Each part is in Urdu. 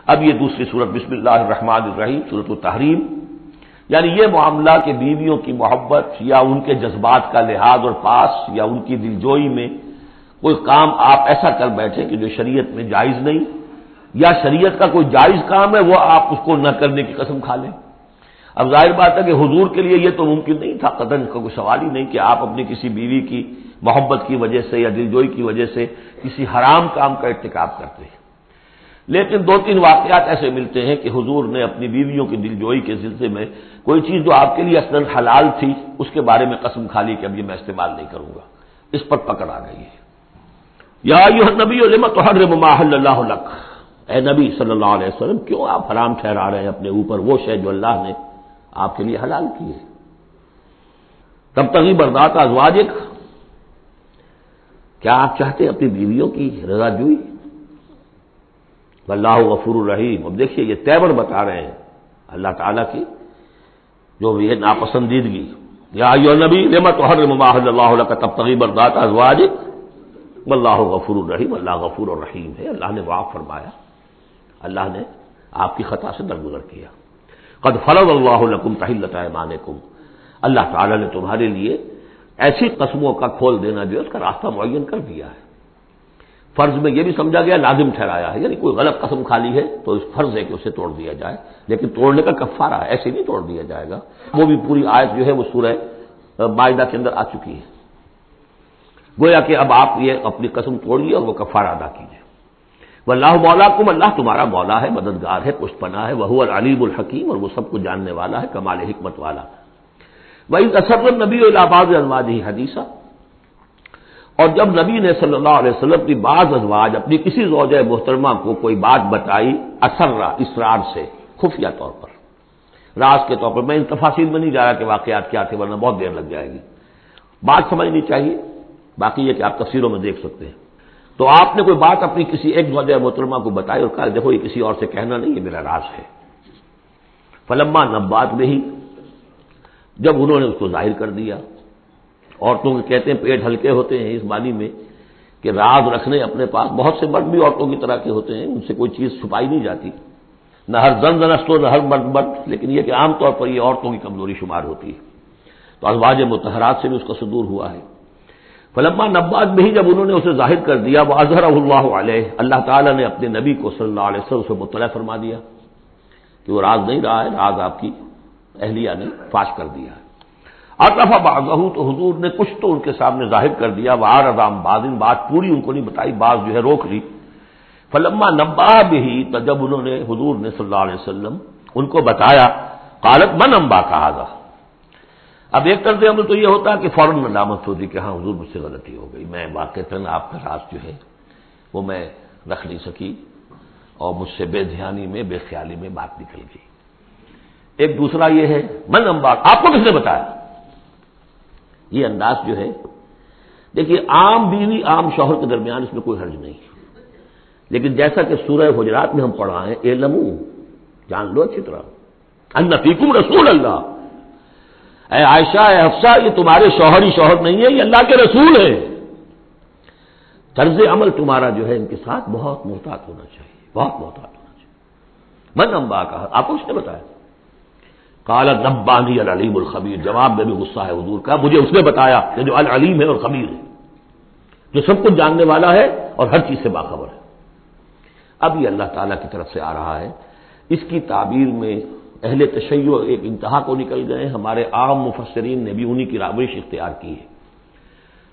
اب یہ دوسری صورت بسم اللہ الرحمن الرحیم، سورۃ التحریم، یعنی یہ معاملہ کہ بیویوں کی محبت یا ان کے جذبات کا لحاظ اور پاس یا ان کی دلجوئی میں کوئی کام آپ ایسا کر بیٹھے کہ جو شریعت میں جائز نہیں، یا شریعت کا کوئی جائز کام ہے وہ آپ اس کو نہ کرنے کی قسم کھا لیں۔ اب ظاہر بات ہے کہ حضور کے لیے یہ تو ممکن نہیں تھا، قطعاً کا کوئی سوال ہی نہیں کہ آپ اپنی کسی بیوی کی محبت کی وجہ سے یا دلجوئی کی وجہ سے کسی حرام کام کا ارتکاب کرتے ہیں۔ لیکن دو تین واقعات ایسے ملتے ہیں کہ حضور نے اپنی بیویوں کی دلجوئی کے سلسلے میں کوئی چیز جو آپ کے لیے اصلاً حلال تھی اس کے بارے میں قسم کھا لی کہ اب یہ میں استعمال نہیں کروں گا، اس پر پکڑ آ گئی ہے۔ یا ایھا النبی لم تحرم ما احل اللہ لک، اے نبی صلی اللہ علیہ وسلم کیوں آپ حرام ٹھہرا رہے ہیں اپنے اوپر وہ شے جو اللہ نے آپ کے لیے حلال کی ہے۔ تبتغی مرضات ازواجک، کیا آپ چاہتے ہیں اپنی بیویوں کی رضا جوئی؟ واللہ غفور الرحیم، اب دیکھیے یہ تیور بتا رہے ہیں اللہ تعالیٰ کی جو یہ ناپسندیدگی۔ یا ایھا النبی لم تحرم ما احل اللہ لک تبتغی مرضات ازواجک واللہ غفور الرحیم، اللہ غفور الرحیم ہے، اللہ نے معاف فرمایا، اللہ نے آپ کی خطا سے درگزر کیا۔ قد فرض اللہ لکم تحلۃ ایمانکم، اللہ تعالیٰ نے تمہارے لیے ایسی قسموں کا کھول دینا جو ہے اس کا راستہ معین کر دیا ہے۔ فرض میں یہ بھی سمجھا گیا لازم ٹھہرایا ہے، یعنی کوئی غلط قسم کھا لی ہے تو اس فرض ہے کہ اسے توڑ دیا جائے، لیکن توڑنے کا کفارہ ہے، ایسے نہیں توڑ دیا جائے گا۔ وہ بھی پوری آیت جو ہے وہ سورہ مائدہ کے اندر آ چکی ہے، گویا کہ اب آپ یہ اپنی قسم توڑیے اور وہ کفارہ ادا کیجیے۔ واللہ مولاکم، اللہ تمہارا مولا ہے، مددگار ہے، پشت پناہ ہے، وہو العلیم الحکیم، اور وہ سب کو جاننے والا ہے، کمال حکمت والا۔ وَإِذْ أَسَرَّ النَّبِيُّ إِلَىٰ بَعْضِ أَزْوَاجِهِ حَدِيثًا، اور جب نبی نے صلی اللہ علیہ وسلم کی بعض ازواج اپنی کسی زوجہ محترمہ کو کوئی بات بتائی، اسرا اسرار سے، خفیہ طور پر، راز کے طور پر، میں ان تفاصیل میں نہیں جا رہا کہ واقعات کیا تھے ورنہ بہت دیر لگ جائے گی، بات سمجھنی چاہیے، باقی یہ کہ آپ تفسیروں میں دیکھ سکتے ہیں۔ تو آپ نے کوئی بات اپنی کسی ایک زوجہ محترمہ کو بتائی اور کہا دیکھو یہ کسی اور سے کہنا نہیں، یہ میرا راز ہے۔ فلما نبات میں ہی، جب انہوں نے اس کو ظاہر کر دیا، عورتوں کے کہتے ہیں پیٹ ہلکے ہوتے ہیں اس معنی میں کہ راز رکھنے اپنے پاس، بہت سے مرد بھی عورتوں کی طرح کے ہوتے ہیں، ان سے کوئی چیز چھپائی نہیں جاتی، نہ ہر زن زنست نہ ہر مرد مرد، لیکن یہ کہ عام طور پر یہ عورتوں کی کمزوری شمار ہوتی ہے، تو ازواج مطہرات سے بھی اس کا صدور ہوا ہے۔ فلما نبات میں ہی، جب انہوں نے اسے ظاہر کر دیا، وَأَظْهَرَهُ اللَّهُ عَلَيْهِ، اللہ تعالیٰ نے اپنے نبی کو صلی اللہ علیہ وسلم سے مطلع فرما دیا کہ وہ راز نہیں رہا ہے، راز آپ کی اہلیہ نے فاش کر دیا ہے۔ عطف بعضہ، تو حضور نے کچھ تو ان کے سامنے ظاہر کر دیا، وعرض عن بعض، بات پوری ان کو نہیں بتائی، بعض جو ہے روک لی۔ فلما نبأ به، تو جب انہوں نے حضور نے صلی اللہ علیہ وسلم ان کو بتایا، قالت من انباک ھذا، اب ایک طرز عمل تو یہ ہوتا ہے کہ فوراً ندامت ہوتی کہ ہاں حضور مجھ سے غلطی ہو گئی، میں واقعتاً آپ کا راز جو ہے وہ میں رکھ نہیں سکی اور مجھ سے بے دھیانی میں بے خیالی میں بات نکل گئی۔ ایک دوسرا یہ ہے من انباک، آپ کو کس نے بتایا، یہ انداز جو ہے دیکھیے عام بیوی عام شوہر کے درمیان اس میں کوئی حرج نہیں، لیکن جیسا کہ سورہ حجرات میں ہم پڑھا ہے، اعلموا، جان لو اچھی طرح، ان فیکم رسول اللہ، اے عائشہ اے حفصہ یہ تمہارے شوہر ہی شوہر نہیں ہے، یہ اللہ کے رسول ہے۔ طرز عمل تمہارا جو ہے ان کے ساتھ بہت محتاط ہونا چاہیے، بہت محتاط ہونا چاہیے۔ من انباک، آپ کو اس نے بتایا؟ قال نبانی العلیم الخبیر، جواب میں بھی غصہ ہے حضور کا، مجھے اس نے بتایا کہ جو العلیم ہے اور خبیر ہے، جو سب کچھ جاننے والا ہے اور ہر چیز سے باخبر ہے۔ اب یہ اللہ تعالیٰ کی طرف سے آ رہا ہے، اس کی تعبیر میں اہل تشیع ایک انتہا کو نکل گئے، ہمارے عام مفسرین نے بھی انہی کی روش اختیار کی ہے،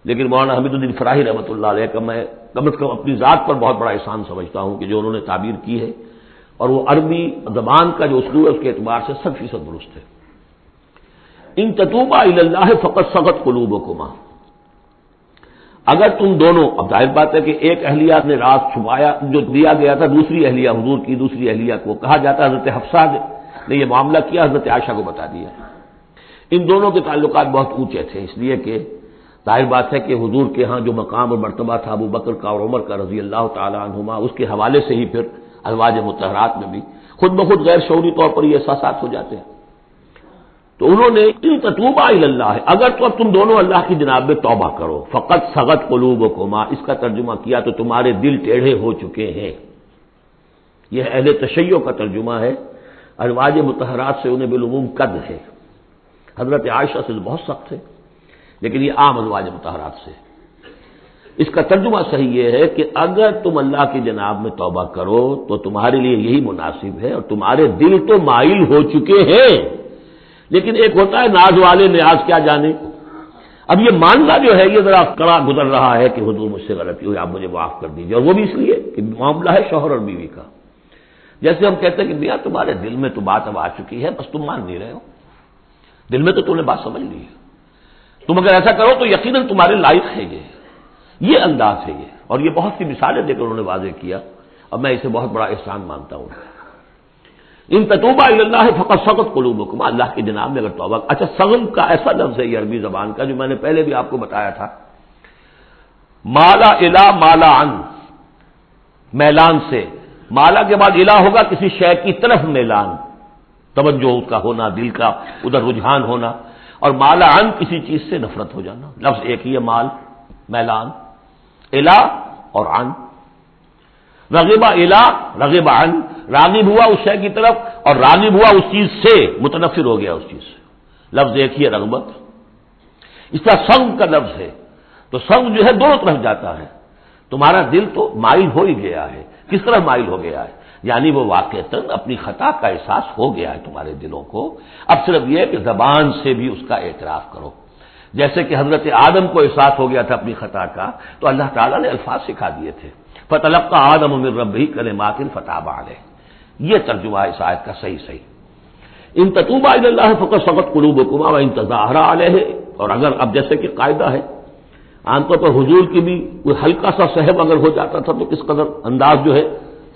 لیکن مولانا حمید الدین فراہی رحمۃ اللہ علیہ کا میں کم از کم اپنی ذات پر بہت بڑا احسان سمجھتا ہوں کہ جو انہوں نے تعبیر کی ہے، اور وہ عربی زبان کا جو اسلوب ہے اس کے اعتبار سے 100% درست ہے۔ ان تتوبا الی اللہ فقد صغت قلوبکما، اگر تم دونوں، اب ظاہر بات ہے کہ ایک اہلیہ نے راز چھپایا جو دیا گیا تھا دوسری اہلیہ حضور کی دوسری اہلیہ کو، کہا جاتا ہے حضرت حفصہ نے یہ معاملہ کیا، حضرت عائشہ کو بتا دیا۔ ان دونوں کے تعلقات بہت اونچے تھے، اس لیے کہ ظاہر بات ہے کہ حضور کے ہاں جو مقام اور مرتبہ تھا ابو بکر کا اور عمر کا رضی اللہ تعالی عنہما، اس کے حوالے سے ہی پھر ازواج مطہرات میں بھی خود بخود غیر شعوری طور پر یہ احساسات ہو جاتے ہیں۔ تو انہوں نے ان تتوبا الی اللہ، اگر تو اب تم دونوں اللہ کی جناب میں توبہ کرو، فقط صغت قلوبکما، اس کا ترجمہ کیا تو تمہارے دل ٹیڑھے ہو چکے ہیں، یہ اہل تشیع کا ترجمہ ہے. ازواج مطہرات سے انہیں بالعموم قد ہے. حضرت عائشہ سے بہت سخت ہے، لیکن یہ عام ازواج مطہرات سے. اس کا ترجمہ صحیح یہ ہے کہ اگر تم اللہ کی جناب میں توبہ کرو تو تمہارے لیے یہی مناسب ہے، اور تمہارے دل تو مائل ہو چکے ہیں، لیکن ایک ہوتا ہے ناز والے نیاز کیا جانے. اب یہ ماننا جو ہے یہ ذرا کڑا گزر رہا ہے کہ حضور مجھ سے غلطی ہوئی، آپ مجھے معاف کر دیجیے، اور وہ بھی اس لیے کہ معاملہ ہے شوہر اور بیوی کا. جیسے ہم کہتے ہیں کہ میاں تمہارے دل میں تو بات اب آ چکی ہے، بس تم مان نہیں رہے ہو، دل میں تو تم نے بات سمجھ لی ہے، تم اگر ایسا کرو تو یقیناً تمہارے لائق ہے. یہ انداز ہے یہ، اور یہ بہت سی مثالیں دے کر انہوں نے واضح کیا، اور میں اسے بہت بڑا احسان مانتا ہوں. ان تتوبا الی اللہ فقد صغت قلوبکم، اللہ کی جناب میں اگر توبہ. اچھا، صغم کا ایسا لفظ ہے یہ عربی زبان کا جو میں نے پہلے بھی آپ کو بتایا تھا، مالا الا مالا عن، میلان سے. مالا کے بعد الہ ہوگا کسی شے کی طرف میلان، توجہ اس کا ہونا، دل کا ادھر رجحان ہونا. اور مالا عن کسی چیز سے نفرت ہو جانا. لفظ ایک ہی ہے، مال، میلان. الہ اور عن. رغبہ الہ، رغبہ عن، راغب ہوا اس شے کی طرف اور راغب ہوا اس چیز سے، متنفر ہو گیا اس چیز سے. لفظ ایک ہی ہے، رغبت. اس طرح سنگ کا لفظ ہے، تو سنگ جو ہے دونوں طرف جاتا ہے. تمہارا دل تو مائل ہو ہی گیا ہے. کس طرح مائل ہو گیا ہے؟ یعنی وہ واقعتاً اپنی خطا کا احساس ہو گیا ہے تمہارے دلوں کو. اب صرف یہ کہ زبان سے بھی اس کا اعتراف کرو. جیسے کہ حضرت آدم کو احساس ہو گیا تھا اپنی خطا کا، تو اللہ تعالیٰ نے الفاظ سکھا دیے تھے. فتلقى آدم من ربه كلمات فتاب عليه. یہ ترجمہ ہے اس آیت کا صحیح. ان تتوبا الی اللہ فقد صغت قلوبکما وان تظاہرا علیہ. اور اگر اب جیسے کہ قاعدہ ہے عام طور پر حضور کی بھی کوئی ہلکا سا صحب اگر ہو جاتا تھا تو کس قدر انداز جو ہے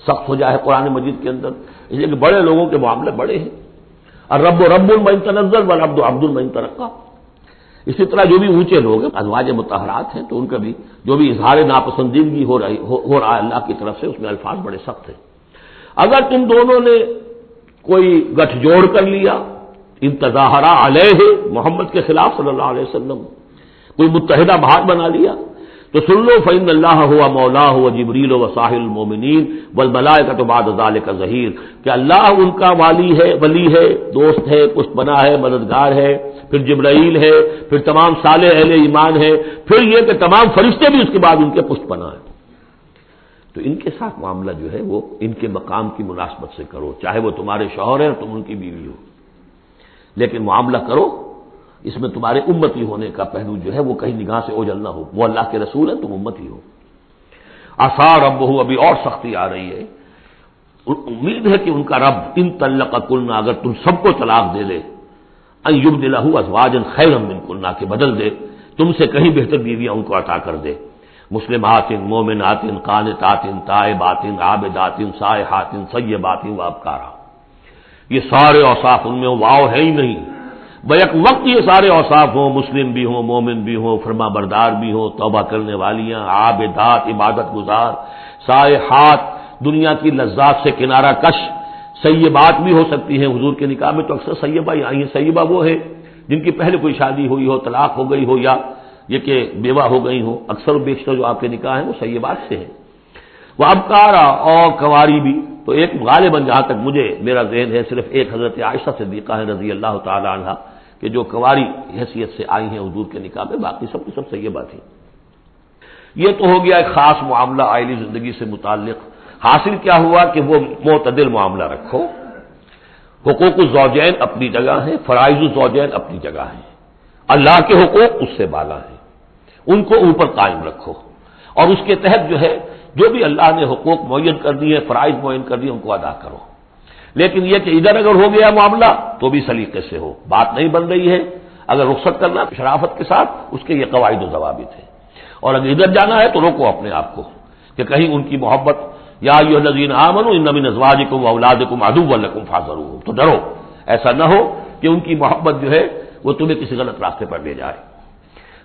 سخت ہو جائے قرآن مجید کے اندر. اس لیے کہ بڑے لوگوں کے معاملے بڑے ہیں. الرب رب من تنزل والعبد عبد من ترقى. اسی طرح جو بھی اونچے لوگ ہیں ازواج مطہرات ہیں، تو ان کا بھی جو بھی اظہار ناپسندیدگی ہو رہا ہے اللہ کی طرف سے، اس میں الفاظ بڑے سخت ہیں. اگر تم دونوں نے کوئی گٹھ جوڑ کر لیا، ان تظاہرا علیہ، محمد کے خلاف صلی اللہ علیہ وسلم، کوئی متحدہ بھاگ بنا لیا، تو سن لو فإن اللہ ہوا مولا ہوا جبریل و صاحب المومنین والملائکۃ بعد ذلک ظہیر، کہ اللہ ان کا ولی ہے، دوست ہے، پشت بنا ہے، مددگار ہے، پھر جبرائیل ہے، پھر تمام صالح اہل ایمان ہے، پھر یہ کہ تمام فرشتے بھی اس کے بعد ان کے پشت بنا ہے. تو ان کے ساتھ معاملہ جو ہے وہ ان کے مقام کی مناسبت سے کرو، چاہے وہ تمہارے شوہر ہیں اور تم ان کی بیوی ہو، لیکن معاملہ کرو اس میں تمہارے امتی ہونے کا پہلو جو ہے وہ کہیں نگاہ سے اوجھل نہ ہو. وہ اللہ کے رسول ہیں، تم امتی ہو. عسیٰ ربہ، ابھی اور سختی آ رہی ہے. امید ہے کہ ان کا رب ان طلقکن، اگر تم سب کو طلاق دے دے، ان یبدلہ ازواجا خیرا منکن، کہ بدل دے تم سے کہیں بہتر بیویاں ان کو عطا کر دے. مسلمات، مومنات، قانتات، تائبات، عابدات، سائحات، ثیبات وابکارا. یہ سارے اوصاف ان میں واو ہے ہی نہیں. بیک وقت یہ سارے اوصاف ہوں، مسلم بھی ہوں، مومن بھی ہوں، فرما بردار بھی ہوں، توبہ کرنے والیاں، عابدات، عبادت گزار، سائحات، دنیا کی لذات سے کنارہ کش. سیبات بھی ہو سکتی ہیں. حضور کے نکاح میں تو اکثر سیبہ ہی آئی ہیں. سیبہ وہ ہے جن کی پہلے کوئی شادی ہوئی ہو، طلاق ہو گئی ہو، یا یہ کہ بیوہ ہو گئی ہو. اکثر و بیشتر جو آپ کے نکاح ہیں وہ سیبات سے ہیں. وہ ابکارا، اور کنواری بھی. تو ایک غالباً جہاں تک مجھے میرا ذہن ہے صرف ایک حضرت عائشہ صدیقہ ہے رضی اللہ تعالی عنہا کہ جو کنواری حیثیت سے آئی ہیں حضور کے نکاح میں، باقی سب کی سب سیبہ تھیں. یہ تو ہو گیا ایک خاص معاملہ عائلی زندگی سے متعلق. حاصل کیا ہوا کہ وہ معتدل معاملہ رکھو. حقوق الزوجین اپنی جگہ ہیں، فرائض الزوجین اپنی جگہ ہیں. اللہ کے حقوق اس سے بالا ہیں، ان کو اوپر قائم رکھو. اور اس کے تحت جو ہے جو بھی اللہ نے حقوق معین کر دیے، فرائض معین کر دیے، ان کو ادا کرو. لیکن یہ کہ ادھر اگر ہو گیا معاملہ تو بھی سلیقے سے ہو. بات نہیں بن رہی ہے، اگر رخصت کرنا شرافت کے ساتھ، اس کے یہ قواعد و ضوابط ہیں. اور اگر ادھر جانا ہے تو روکو اپنے آپ کو کہ کہیں ان کی محبت، یا ایھا الذین آمنوا ان من ازواجکم واولادکم عدوا لکم فاحذروہم، تو ڈرو ایسا نہ ہو کہ ان کی محبت جو ہے وہ تمہیں کسی غلط راستے پر لے جائے.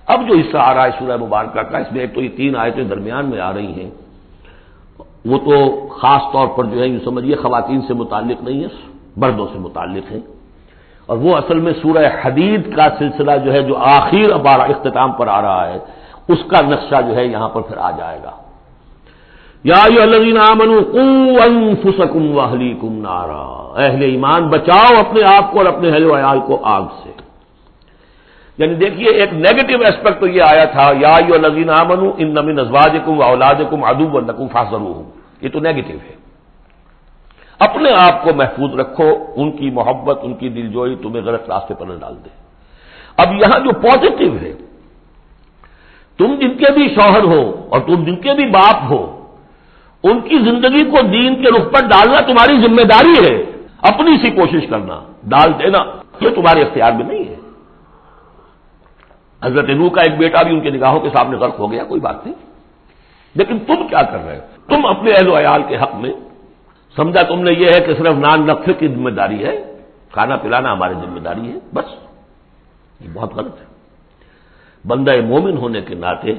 اب جو حصہ آ رہا ہے سورہ مبارکہ کا، اس میں ایک تو یہ 3 آیتیں درمیان میں آ رہی ہیں، وہ تو خاص طور پر جو ہے یوں سمجھیے خواتین سے متعلق نہیں ہے، مردوں سے متعلق ہے. اور وہ اصل میں سورہ حدید کا سلسلہ جو ہے جو آخر اب اختتام پر آ رہا ہے، اس کا نقشہ جو ہے یہاں پر پھر آ جائے گا. یا ایھا الذین آمنوا قوا انفسکم واہلیکم نارا، اہل ایمان بچاؤ اپنے آپ کو اور اپنے اہل و عیال کو آگ سے۔ یعنی دیکھیے ایک نیگیٹو اسپیکٹ تو یہ آیا تھا یا ایھا الذین آمنوا ان من ازواجکم واولادکم عدوا لکم فاحذروہم، یہ تو نیگیٹو ہے۔ اپنے آپ کو محفوظ رکھو، ان کی محبت ان کی دلجوئی تمہیں غلط راستے پر نہ ڈال دے۔ اب یہاں جو پازیٹو ہے، تم جن کے بھی شوہر ہو اور تم جن کے بھی باپ ہو، ان کی زندگی کو دین کے رخ پر ڈالنا تمہاری ذمہ داری ہے، اپنی سی کوشش کرنا، ڈال دینا یہ تمہارے اختیار میں نہیں ہے۔ حضرت نوح کا ایک بیٹا بھی ان کی نگاہوں کے سامنے غرق ہو گیا، کوئی بات نہیں، لیکن تم کیا کر رہے ہو؟ تم اپنے اہل و عیال کے حق میں سمجھا تم نے یہ ہے کہ صرف نان نقصے کی ذمہ داری ہے، کھانا پلانا ہماری ذمہ داری ہے، بس یہ بہت غلط ہے۔ بندہ مومن ہونے کے ناطے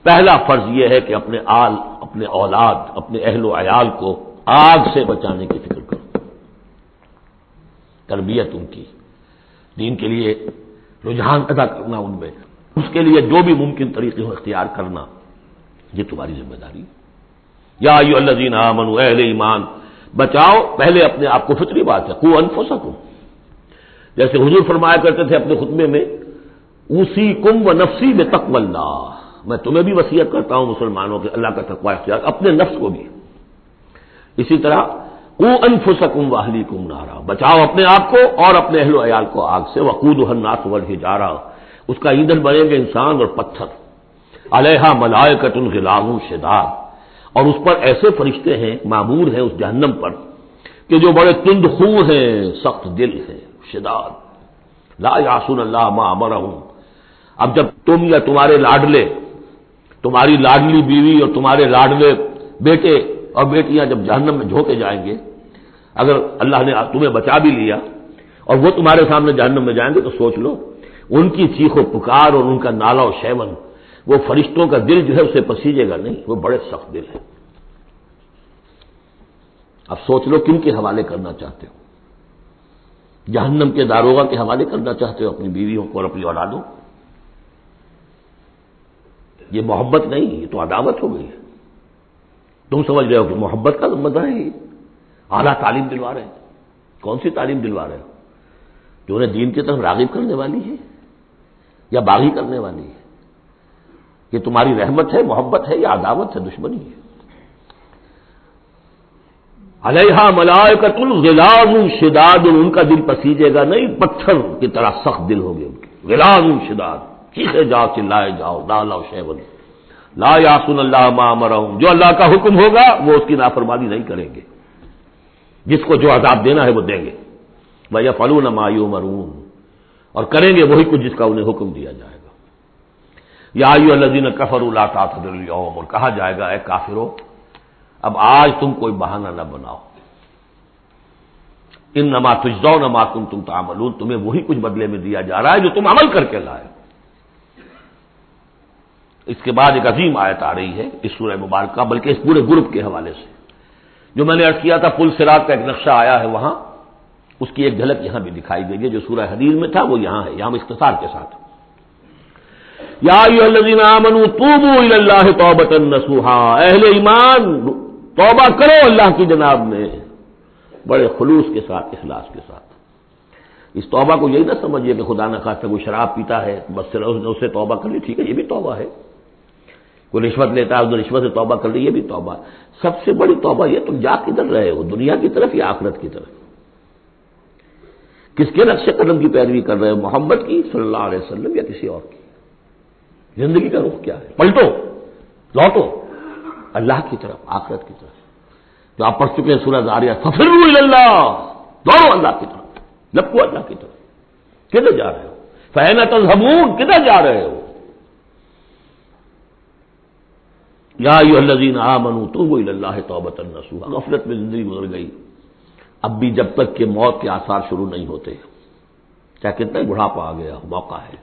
پہلا فرض یہ ہے کہ اپنے آل، اپنے اولاد، اپنے اہل و عیال کو آگ سے بچانے کی فکر کرو، تربیت ان کی، دین کے لیے رجحان ادا کرنا ان میں، اس کے لیے جو بھی ممکن طریقے ہو اختیار کرنا، یہ تمہاری ذمہ داری ہے۔ یا ایھا الذین آمنوا، اہل ایمان بچاؤ پہلے اپنے آپ کو، فطری بات ہے، قوا انفسکم، جیسے حضور فرمایا کرتے تھے اپنے خطبے میں اوصیکم ونفسی بتقوی اللہ، میں تمہیں بھی وصیت کرتا ہوں مسلمانوں کے اللہ کا تقوی اختیار، اپنے نفس کو بھی۔ اسی طرح قوا انفسکم واہلیکم نارا، بچاؤ اپنے آپ کو اور اپنے اہل و عیال کو آگ سے، وقودھا الناس والحجارہ، اس کا ایندھن بنیں گے انسان اور پتھر، علیہا ملائکۃ غلاظ شداد، اور اس پر ایسے فرشتے ہیں معمور ہیں اس جہنم پر کہ جو بڑے تند خو ہیں، سخت دل ہیں، شداد، لا یعصون اللہ ما امرہم۔ اب جب تم یا تمہارے لاڈلے، تمہاری لاڈلی بیوی اور تمہارے لاڈلے بیٹے اور بیٹیاں جب جہنم میں جھونکے جائیں گے، اگر اللہ نے تمہیں بچا بھی لیا اور وہ تمہارے سامنے جہنم میں جائیں گے تو سوچ لو ان کی چیخ و پکار اور ان کا نالا و شیون، وہ فرشتوں کا دل جو ہے اسے پسیجے گا نہیں، وہ بڑے سخت دل ہے۔ اب سوچ لو کن کے حوالے کرنا چاہتے ہو؟ جہنم کے داروغہ کے حوالے کرنا چاہتے ہو اپنی بیویوں کو اور اپنی اولادوں؟ یہ محبت نہیں، یہ تو عداوت ہو گئی ہے۔ تم سمجھ رہے ہو کہ محبت کا مدعا ہے، اعلیٰ تعلیم دلوا رہے ہیں۔ کون سی تعلیم دلوا رہے ہو؟ جو انہیں دین کی طرف راغب کرنے والی ہے یا باغی کرنے والی ہے؟ یہ تمہاری رحمت ہے، محبت ہے یا عداوت ہے، دشمنی ہے؟ علیہا ملائکۃ غلاظ شداد، ان کا دل پسیجے گا نہیں، پتھر کی طرح سخت دل ہوگے ان کے، غلاظ شداد، چیخے جاؤ چلائے جاؤ، نالا و شیون، لا یعصون اللہ ما امرہم، جو اللہ کا حکم ہوگا وہ اس کی نافرمانی نہیں کریں گے، جس کو جو عذاب دینا ہے وہ دیں گے، وَيَفْعَلُونَ مَا يُؤْمَرُونَ، اور کریں گے وہی کچھ جس کا انہیں حکم دیا جائے گا۔ یا ایھا الذین کفروا لا تعتذروا اليوم، اور کہا جائے گا اے کافرو اب آج تم کوئی بہانہ نہ بناؤ، انما تجزون ما کنتم تعملون، تمہیں وہی کچھ بدلے میں دیا جا رہا ہے جو تم عمل کر کے لائے۔ اس کے بعد ایک عظیم آیت آ رہی ہے اس سورہ مبارکہ، بلکہ اس پورے گروپ کے حوالے سے، جو میں نے عرض کیا تھا پل صراط کا ایک نقشہ آیا ہے وہاں، اس کی ایک جھلک یہاں بھی دکھائی گئی ہے، جو سورہ حدید میں تھا وہ یہاں ہے، یہاں اختصار کے ساتھ، یا ایھا الذین آمنوا توبوا الی اللہ توبۃ نصوحا، اہل ایمان توبہ کرو اللہ کی جناب میں بڑے خلوص کے ساتھ، اخلاص کے ساتھ۔ اس توبہ کو یہی نہ سمجھیے کہ خدا نہ خواستہ کوئی شراب پیتا ہے بس اس سے توبہ کر لی، ٹھیک ہے یہ بھی توبہ ہے، کوئی رشوت لیتا ہے اس نے رشوت سے توبہ کر لی، یہ بھی توبہ۔ سب سے بڑی توبہ یہ تم جا کدھر رہے ہو، دنیا کی طرف یا آخرت کی طرف؟ کس کے نقش قدم کی پیروی کر رہے ہو، محمد کی صلی اللہ علیہ وسلم یا کسی اور کی؟ زندگی کا رخ کیا ہے؟ پلٹو، لوٹو اللہ کی طرف، آخرت کی طرف، جو آپ پڑھ چکے ہیں سورہ زاریات، ففروا الی اللہ، دوڑو اللہ کی طرف، لپکو اللہ کی طرف۔ کدھر جا رہے ہو؟ فأین تذهبون، کدھر جا رہے ہو؟ یا ایھا الذین آمنوا توبوا الی اللہ توبۃ نصوحا، غفلت میں زندگی گزر گئی، اب بھی جب تک کہ موت کے آثار شروع نہیں ہوتے، چاہے کتنا ہی بڑھاپا آ گیا موقع ہے،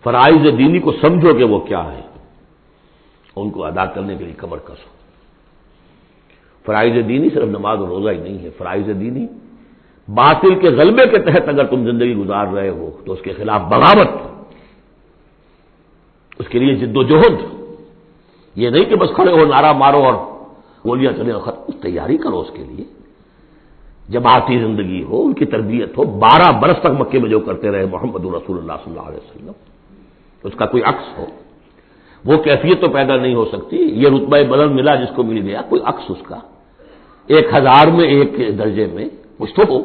فرائض دینی کو سمجھو کہ وہ کیا ہے، ان کو ادا کرنے کے لیے کمر کسو۔ فرائض دینی صرف نماز اور روزہ ہی نہیں ہے، فرائض دینی باطل کے غلبے کے تحت اگر تم زندگی گزار رہے ہو تو اس کے خلاف بغاوت، اس کے لیے جد و جہد، یہ نہیں کہ بس کھڑے ہو نعرہ مارو اور گولیاں چلے اور ختم. تیاری کرو اس کے لیے، جماعتی زندگی ہو، ان کی تربیت ہو. 12 برس تک مکے میں جو کرتے رہے محمد رسول اللہ صلی اللہ علیہ وسلم، اس کا کوئی عکس ہو. وہ کیفیت تو پیدا نہیں ہو سکتی. یہ رتبہ بلند ملا جس کو مل گیا، کوئی عکس اس کا 1000 میں ایک درجے میں کچھ تو ہو.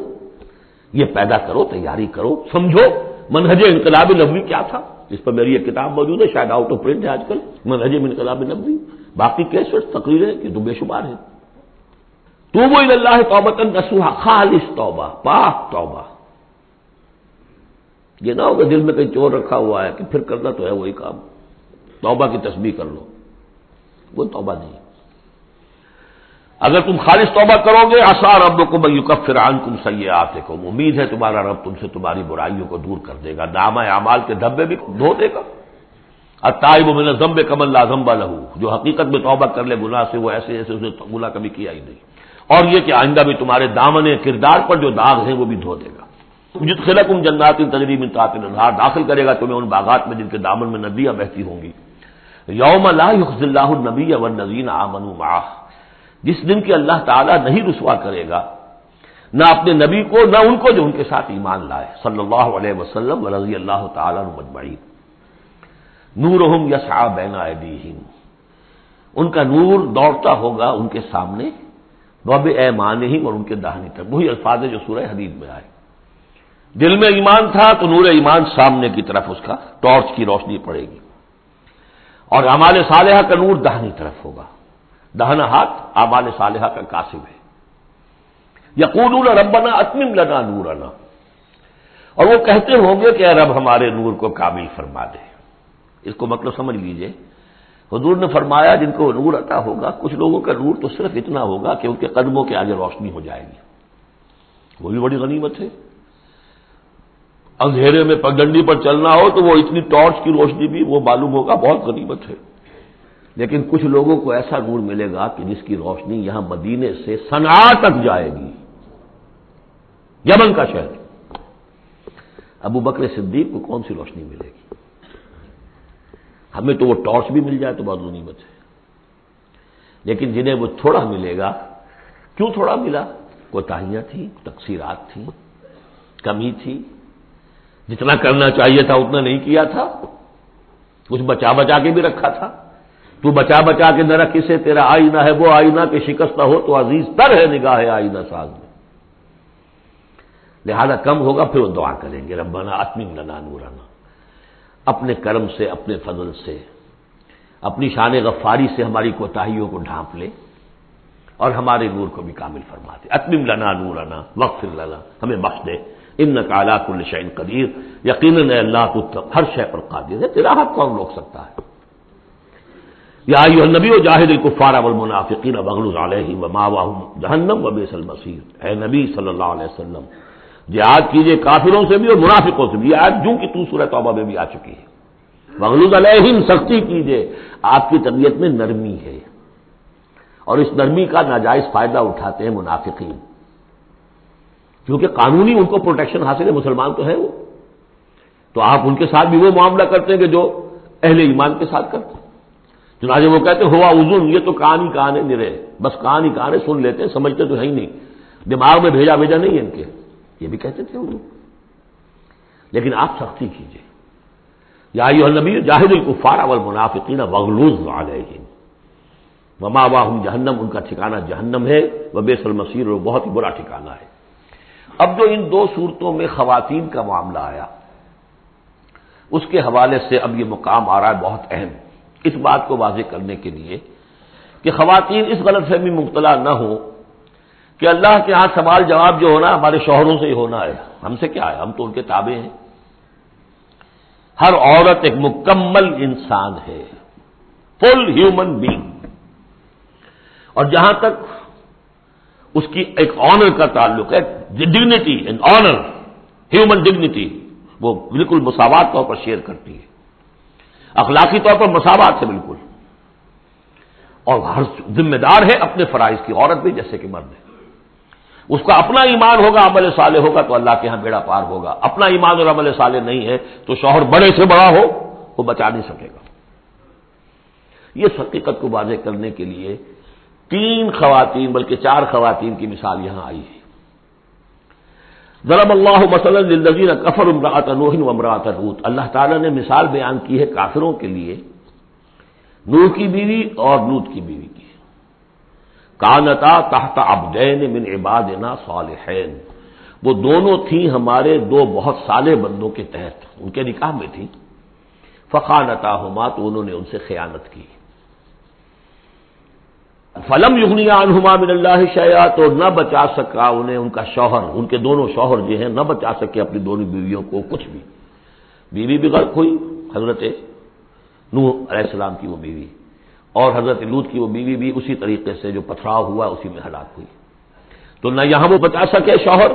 یہ پیدا کرو، تیاری کرو، سمجھو منہج انقلاب نبوی کیا تھا. اس پر میری ایک کتاب موجود ہے، شاید آؤٹ آف پرنٹ ہے آج کل، منہج انقلاب نبوی. باقی کیسٹ تقریریں کہ تو بے شمار ہیں. توبوا الی اللہ توبۃ نصوحا، خالص توبہ، پاک توبہ. یہ نہ ہوگا دل میں کہیں چور رکھا ہوا ہے کہ پھر کرنا تو ہے وہی کام، توبہ کی تسبیح کر لو. وہ توبہ نہیں. اگر تم خالص توبہ کرو گے، عسیٰ ربکم ان یکفر عنکم سیئاتکم، امید ہے تمہارا رب تم سے تمہاری برائیوں کو دور کر دے گا، نامہ اعمال کے دھبے بھی دھو دے گا. التائب من الذنب کمن لا ذنب له، جو حقیقت میں توبہ کر لے گناہ سے، وہ ایسے ایسے اسے گناہ کبھی کیا ہی نہیں. اور یہ کہ آئندہ بھی تمہارے دامن کردار پر جو داغ ہیں وہ بھی دھو دے گا. یدخلکم جنات تجری من تحتها الانہار، داخل کرے گا تمہیں ان باغات میں جن کے دامن میں ندیاں بہتی ہوں گی. یوم لا یخزی اللہ النبی والذین آمنوا معہ، جس دن کہ اللہ تعالیٰ نہیں رسوا کرے گا نہ اپنے نبی کو نہ ان کو جو ان کے ساتھ ایمان لائے، صلی اللہ علیہ وسلم ورضی اللہ تعالیٰ عنہم اجمعین. نورہم یسعی بین ایدیہم، ان کا نور دوڑتا ہوگا ان کے سامنے، وبایمانہم، اور ان کے داہنی طرف. وہی الفاظ ہے جو سورہ حدید میں آئے. دل میں ایمان تھا تو نور ایمان سامنے کی طرف اس کا ٹارچ کی روشنی پڑے گی، اور اعمال صالحہ کا نور داہنی طرف ہوگا. داہنا ہاتھ اعمال صالحہ کا کاسب ہے. یقولون ربنا اتمم لنا نورنا، اور وہ کہتے ہوں گے کہ اے رب ہمارے نور کو کامل فرما دے. اس کو مطلب سمجھ لیجئے، حضور نے فرمایا جن کو نور عطا ہوگا، کچھ لوگوں کا نور تو صرف اتنا ہوگا کہ ان کے قدموں کے آگے روشنی ہو جائے گی. وہ بھی بڑی غنیمت ہے. اندھیرے میں پگڈنڈی پر چلنا ہو تو وہ اتنی ٹارچ کی روشنی بھی وہ معلوم ہوگا بہت غنیمت ہے. لیکن کچھ لوگوں کو ایسا نور ملے گا کہ جس کی روشنی یہاں مدینے سے صنعاء تک جائے گی، یمن کا شہر. ابو بکر صدیق کو کون سی روشنی ملے گی؟ ہمیں تو وہ ٹارچ بھی مل جائے تو بہت غنیمت ہے. لیکن جنہیں وہ تھوڑا ملے گا، کیوں تھوڑا ملا؟ کوتاہیاں تھیں، تقصیرات تھیں، کمی تھی، جتنا کرنا چاہیے تھا اتنا نہیں کیا تھا، کچھ بچا بچا کے بھی رکھا تھا. تو بچا بچا کے نہ رکھ اسے، تیرا آئینہ ہے وہ آئینہ کہ شکستہ ہو تو عزیز تر ہے نگاہ آئینہ ساز میں. لہذا کم ہوگا پھر وہ دعا کریں گے ربنا اتمم لنا نورنا. اپنے کرم سے، اپنے فضل سے، اپنی شان غفاری سے ہماری کوتاہیوں کو ڈھانپ لے اور ہمارے نور کو بھی کامل فرما دے. اتمم لنا نورنا واغفر لنا، ہمیں بخش دے. انک علی کل شیء قدیر، یقیناً اے اللہ تو ہر شے پر قادر ہے، تیرا ہاتھ کون روک سکتا ہے. یا ایھا النبی جاہد الکفار والمنافقین واغلظ علیہم ومأواہم جہنم وبئس المصیر. اے نبی صلی اللہ علیہ وسلم، جہاد کیجئے کافروں سے بھی اور منافقوں سے بھی. یہ آیت جو کہ تو سورہ توبہ میں بھی آ چکی ہے. واغلظ علیہم، سختی کیجئے. آپ کی طبیعت میں نرمی ہے، اور اس نرمی کا ناجائز فائدہ اٹھاتے ہیں منافقین، کیونکہ قانونی ان کو پروٹیکشن حاصل ہے، مسلمان تو ہے وہ. تو آپ ان کے ساتھ بھی وہ معاملہ کرتے ہیں کہ جو اہل ایمان کے ساتھ کرتے ہیں. چنانچہ وہ کہتے ہیں ہوا اذن، یہ تو کان ہی کان ہے نرے، بس کان ہی کان ہے، سن لیتے ہیں، سمجھتے تو ہے ہی نہیں، دماغ میں بھیجا نہیں ہے ان کے. یہ بھی کہتے تھے وہ. لیکن آپ سختی کیجیے. یا ایھا النبی جاہد الکفار والمنافقین واغلظ علیہم ومأواہم جہنم، ان کا ٹھکانہ جہنم ہے، وبئس المصیر، اور بہت ہی برا ٹھکانہ ہے. اب جو ان دو صورتوں میں خواتین کا معاملہ آیا، اس کے حوالے سے اب یہ مقام آ رہا ہے بہت اہم، اس بات کو واضح کرنے کے لیے کہ خواتین اس غلط فہمی میں مبتلا نہ ہو کہ اللہ کے ہاں سوال جواب جو ہونا ہمارے شوہروں سے ہی ہونا ہے، ہم سے کیا ہے، ہم تو ان کے تابع ہیں. ہر عورت ایک مکمل انسان ہے، فل ہیومن بینگ، اور جہاں تک اس کی ایک آنر کا تعلق ہے، dignity and honour, human dignity, وہ بالکل مساوات طور پر شیئر کرتی ہے، اخلاقی طور پر مساوات ہے بالکل، اور ہر ذمہ دار ہے اپنے فرائض کی، عورت بھی جیسے کہ مرد ہے. اس کا اپنا ایمان ہوگا، عمل صالح ہوگا تو اللہ کے ہاں بیڑا پار ہوگا. اپنا ایمان اور عمل صالح نہیں ہے تو شوہر بڑے سے بڑا ہو وہ بچا نہیں سکے گا. یہ حقیقت کو واضح کرنے کے لیے 3 خواتین بلکہ 4 خواتین کی مثال یہاں آئی ہے۔ ضرب اللہ مثلا للذین کفروا امرأۃ نوح وامرأۃ لوط، اللہ تعالیٰ نے مثال بیان کی ہے کافروں کے لیے نوح کی بیوی اور لوط کی بیوی کی۔ کانتا تحت عبدین من عبادنا صالحین، وہ دونوں تھیں ہمارے 2 بہت صالح بندوں کے تحت، ان کے نکاح میں تھی۔ فخانتاہما، تو انہوں نے ان سے خیانت کی۔ فلم یغنیا عنہما من اللہ شیئا، تو نہ بچا سکا انہیں ان کا شوہر، ان کے دونوں شوہر جو ہیں نہ بچا سکے اپنی دونوں بیویوں کو کچھ بھی۔ بیوی بھی غرق ہوئی، حضرت نوح علیہ السلام کی وہ بیوی، اور حضرت لوط کی وہ بیوی بھی اسی طریقے سے جو پتھراؤ ہوا اسی میں ہلاک ہوئی۔ تو نہ یہاں وہ بچا سکے شوہر،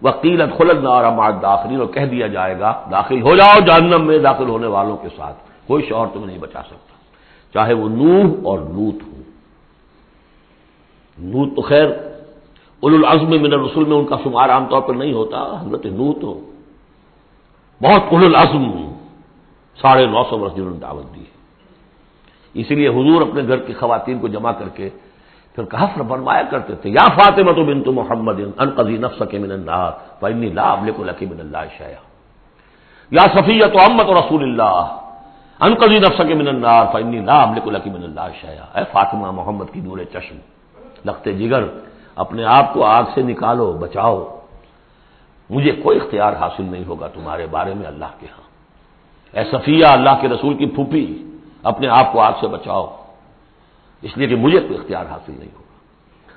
وقیل ادخلوا النار مع الداخلین، اور کہہ دیا جائے گا داخل ہو جاؤ جہنم میں داخل ہونے والوں کے ساتھ، کوئی شوہر تمہیں نہیں بچا سکتا، چاہے وہ نوح اور لوط ہوں۔ لوط تو خیر اولو العزم من الرسل میں ان کا شمار عام طور پر نہیں ہوتا، حضرت لوط تو بہت اولو العزم 950 برس جنہوں نے دعوت دی ہے۔ اسی لیے حضور اپنے گھر کی خواتین کو جمع کر کے پھر کہا فرمایا کرتے تھے، یا فاطمہ بنت محمد انقذی نفسک من النار فانی لا املک لک من اللہ شیئا، یا صفیہ عمۃ رسول اللہ انقذی نفسک من النار فانی لا املک لک من اللہ شیئا، اے فاطمہ محمد کی نور چشم، لخت جگر، اپنے آپ کو آگ سے نکالو، بچاؤ، مجھے کوئی اختیار حاصل نہیں ہوگا تمہارے بارے میں اللہ کے ہاں۔ اے صفیہ اللہ کے رسول کی پھوپھی، اپنے آپ کو آگ سے بچاؤ، اس لیے کہ مجھے کوئی اختیار حاصل نہیں ہوگا۔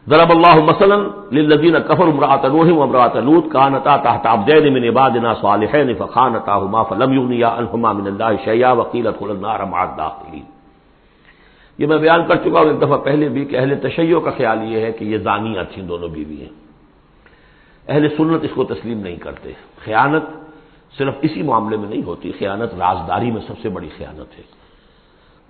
ضرب اللہ مثلا للذین کفروا امرأۃ نوح وامرأۃ لوط کانتا تحت عبدین من عبادنا صالحین فخانتاہما فلم یغنیا عنہما من اللہ شیئا وقیل ادخلوا النار مع الداخلین۔ یہ میں بیان کر چکا ہوں ایک دفعہ پہلے بھی کہ اہل تشیع کا خیال یہ ہے کہ یہ زانیہ تھیں دونوں بیویاں، اہل سنت اس کو تسلیم نہیں کرتے۔ خیانت صرف اسی معاملے میں نہیں ہوتی، خیانت رازداری میں سب سے بڑی خیانت ہے،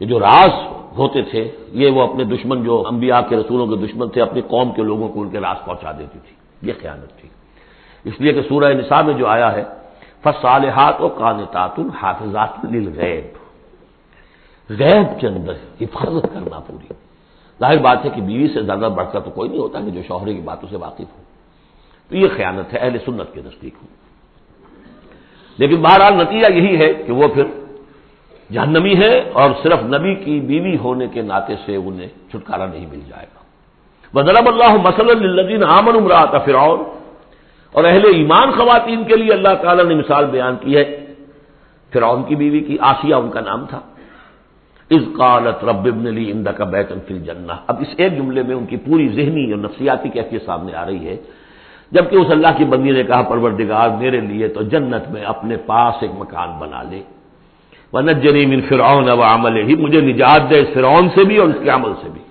کہ جو راز ہوتے تھے یہ وہ اپنے دشمن، جو انبیاء کے رسولوں کے دشمن تھے، اپنی قوم کے لوگوں کو ان کے راز پہنچا دیتی تھی، یہ خیانت تھی۔ اس لیے کہ سورہ نساء میں جو آیا ہے فالصالحات قانتات حافظات للغیب، غیب کے اندر حفاظت کرنا پوری۔ ظاہر بات ہے کہ بیوی سے زیادہ بڑھ کر تو کوئی نہیں ہوتا کہ جو شوہر کی باتوں سے واقف ہو، تو یہ خیانت ہے اہل سنت کے نزدیک ہو۔ لیکن بہرحال نتیجہ یہی ہے کہ وہ پھر جہنمی ہے، اور صرف نبی کی بیوی ہونے کے ناطے سے انہیں چھٹکارا نہیں مل جائے گا۔ وضرب اللہ مثلا للذین آمنوا امرأۃ فرعون، اور اہل ایمان خواتین کے لیے اللہ تعالیٰ نے مثال بیان کی ہے فرعون کی بیوی کی، آسیہ ان کا نام تھا۔ اذ قالت رب ابن لی عندک بیتا فی الجنہ، اب اس ایک جملے میں ان کی پوری ذہنی اور نفسیاتی کیفیت سامنے آ رہی ہے، جبکہ اس اللہ کی بندی نے کہا پروردگار میرے لیے تو جنت میں اپنے پاس ایک مکان بنا لے، وَنَجَّنِي مِن فِرْعَوْنَ وَعَمَلِهِ، مجھے نجات دے اس فرعون سے بھی اور اس کے عمل سے بھی،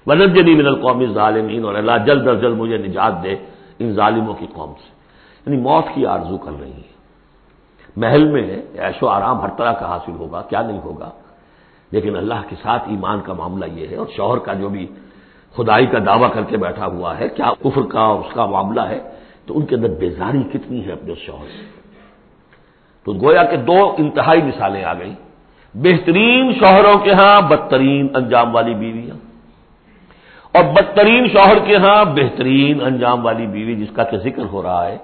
وَنَجَّنِي مِنَ الْقَوْمِ الظَّالِمِينَ، اور اللہ جلد از جلد مجھے نجات دے ان ظالموں کی قوم سے۔ یعنی موت کی آرزو کر رہی ہے، محل میں عیش و آرام ہر طرح کا حاصل ہوگا، کیا نہیں ہوگا، لیکن اللہ کے ساتھ ایمان کا معاملہ یہ ہے، اور شوہر کا جو بھی خدائی کا دعویٰ کر کے بیٹھا ہوا ہے، کیا کفر کا اس کا معاملہ ہے، تو ان کے اندر بیزاری کتنی ہے اپنے اس شوہر سے۔ تو گویا کہ 2 انتہائی مثالیں آ گئی، بہترین شوہروں کے ہاں بدترین انجام والی بیویاں، اور بدترین شوہر کے ہاں بہترین انجام والی بیوی، جس کا کہ ذکر ہو رہا ہے۔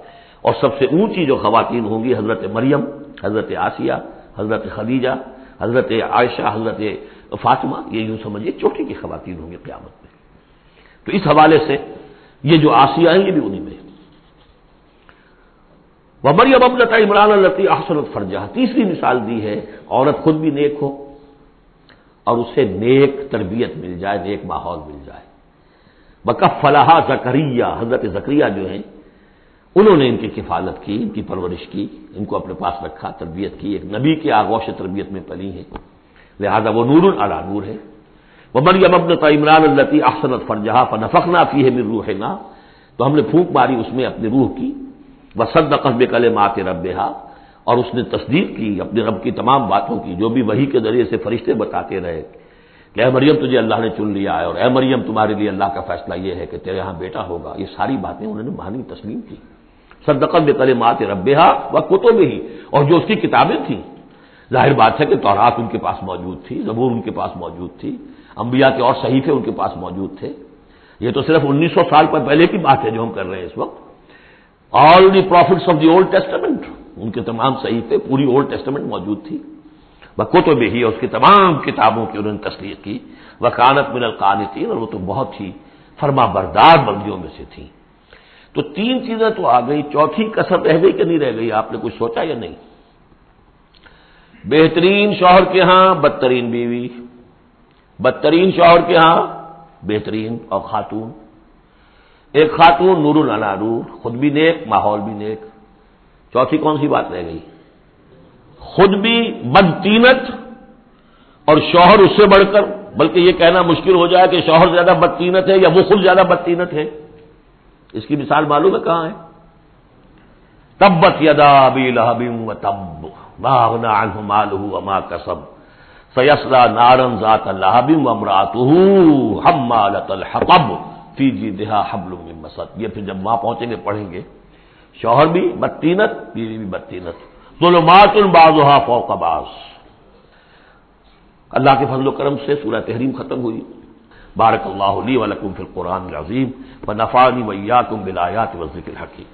اور سب سے اونچی جو خواتین ہوں گی حضرت مریم، حضرت آسیہ، حضرت خدیجہ، حضرت عائشہ، حضرت فاطمہ، یہ یوں سمجھیے چوٹی کی خواتین ہوں گی قیامت میں۔ تو اس حوالے سے یہ جو آسیہ ہیں یہ بھی انہی میں۔ وَمَرْيَمَ ابْنَتَ عِمْرَانَ الَّتِي أَحْصَنَتْ فَرْجَهَا، تیسری مثال دی ہے، عورت خود بھی نیک ہو اور اسے نیک تربیت مل جائے، نیک ماحول مل جائے۔ وَكَفَّلَهَا زَكَرِيَّا، حضرت زکریا جو ہیں انہوں نے ان کی کفالت کی، ان کی پرورش کی، ان کو اپنے پاس رکھا، تربیت کی، ایک نبی کے آغوش تربیت میں پلی ہے، لہذا وہ نور علی نور ہے۔ وَمَرْيَمَ ابْنَتَ عِمْرَانَ الَّتِي أَحْصَنَتْ فَرْجَهَا فَنَفَخْنَا فِيهِ مِن رُوحِنَا، تو ہم نے پھونک ماری اس میں اپنی روح کی، وَصَدَّقَتْ بِكَلِمَاتِ رَبِّهَا، اور اس نے تصدیق کی اپنے رب کی تمام باتوں کی، جو بھی وحی کے ذریعے سے فرشتے بتاتے رہے کہ اے مریم تجھے اللہ نے چن لیا ہے، اور اے مریم تمہارے لیے اللہ کا فیصلہ یہ ہے کہ تیرے یہاں بیٹا ہوگا، یہ ساری باتیں انہوں نے مانی تسلیم کی۔ صدقت بکلمات ربها وکتبہ، اور جو اس کی کتابیں تھیں، ظاہر بات ہے کہ تورات ان کے پاس موجود تھی، زبور ان کے پاس موجود تھی، انبیاء کے اور صحیفے ان کے پاس موجود تھے. یہ تو صرف 1900 سال پر پہلے کی بات ہے جو ہم کر رہے ہیں اس وقت. All the prophets of the Old Testament, ان کے تمام صحیفے، پوری اولڈ ٹیسٹمنٹ موجود تھی. بکتب ہی، اس کی تمام کتابوں کی انہوں نے تصدیق کی. وکانت من القانتین، اور وہ تو بہت ہی فرما بردار بندیوں میں سے تھیں. تو تین چیزیں تو آ گئی، چوتھی کسر رہ گئی کہ نہیں رہ گئی؟ آپ نے کچھ سوچا یا نہیں؟ بہترین شوہر کے ہاں بدترین بیوی، بدترین شوہر کے ہاں بہترین اور خاتون. ایک خاتون نور علی نور، خود بھی نیک، ماحول بھی نیک. چوتھی کون سی بات رہ گئی؟ خود بھی بدتینت اور شوہر اس سے بڑھ کر، بلکہ یہ کہنا مشکل ہو جائے کہ شوہر زیادہ بدتینت ہے یا وہ خود زیادہ بدتینت ہے. اس کی مثال معلوم ہے کہاں ہے؟ تبت یدا ابی لہب وتب ما اغنی عنہ مالہ وما کسب سیصلی نارا ذات لہب وامرأتہ حمالۃ الحطب فی جیدہا حبل من مسد. یہ پھر جب وہاں پہنچیں گے پڑھیں گے. شوہر بھی بدتینت، بیوی بھی بدتینت. ظلمات بعضها فوق بعض. اللہ کے فضل و کرم سے سورہ تحریم ختم ہوئی. بارک اللہ لی ولکم فی القرآن العظیم ونفعنی وإیاکم بالآیات والذکر الحکیم.